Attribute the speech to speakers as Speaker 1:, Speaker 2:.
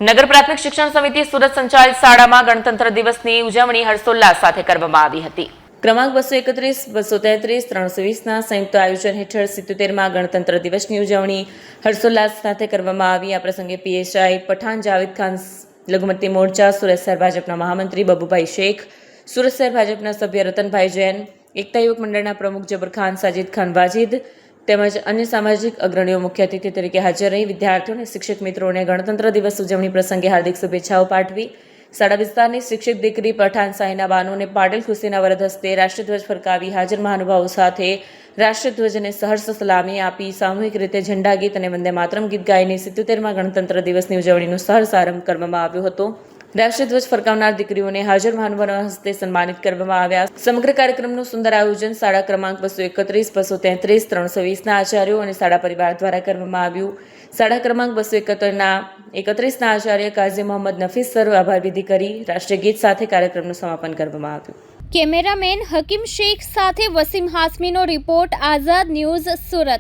Speaker 1: નગર પ્રાથમિક શિક્ષણ સમિતિ સુરત સંચાલિત શાળામાં ગણતંત્ર દિવસની ઉજવણી હર્ષોલ્લાસ સાથે કરવામાં આવી હતી. ક્રમાંક 231, 233, 320ના સંયુક્ત આયોજન હેઠળ 77માં ગણતંત્ર દિવસની ઉજવણી હર્ષોલ્લાસ સાથે કરવામાં આવી. આ પ્રસંગે પીએસઆઈ પઠાણ જાવેદ ખાન, લઘુમતી મોરચા સુરત શહેર ભાજપના મહામંત્રી બબુભાઈ શેખ, સુરત શહેર ભાજપના સભ્ય રતનભાઈ જૈન, એકતા યુવક મંડળના પ્રમુખ જબર ખાન, સાજિદ ખાન વાજીદ તેમજ અન્ય સામાજિક અગ્રણીઓ મુખ્ય અતિથિ તરીકે હાજર રહી વિદ્યાર્થીઓ અને શિક્ષક મિત્રોને ગણતંત્ર દિવસ ઉજવણી પ્રસંગે હાર્દિક શુભેચ્છાઓ પાઠવી. શાળા વિસ્તારની શિક્ષક દીકરી પઠાણ સાહિના બાનુને પાટીલ ખુશીના વરદ હસ્તે રાષ્ટ્રધ્વજ ફરકાવી હાજર મહાનુભાવો સાથે રાષ્ટ્રધ્વજને સહર્ષ સલામી આપી સામૂહિક રીતે ઝંડા ગીત અને વંદે માતરમ ગીત ગાઈને 77માં ગણતંત્ર દિવસની ઉજવણીનો સહર્ષ આરંભ કરવામાં આવ્યો હતો. રાષ્ટ્રધ્વજ ફરકાવનાર દીકરીઓને હાજર મહાનુભાવોના હસ્તે સન્માનિત કરવામાં આવ્યા. સમગ્ર કાર્યક્રમનું સુંદર આયોજન શાળા ક્રમાંક 231, 233, 320ના આચાર્યો અને શાળા પરિવાર દ્વારા કરવામાં આવ્યું. શાળા ક્રમાંક 231ના આચાર્ય કાઝી મોહમ્મદ નફીસ સર આભાર વિધિ કરી રાષ્ટ્રીય ગીત સાથે કાર્યક્રમનું સમાપન કરવામાં આવ્યું.
Speaker 2: કેમેરામેન હકીમ શેખ સાથે વસીમ હાસમીનો રિપોર્ટ, આઝાદ ન્યૂઝ, સુરત.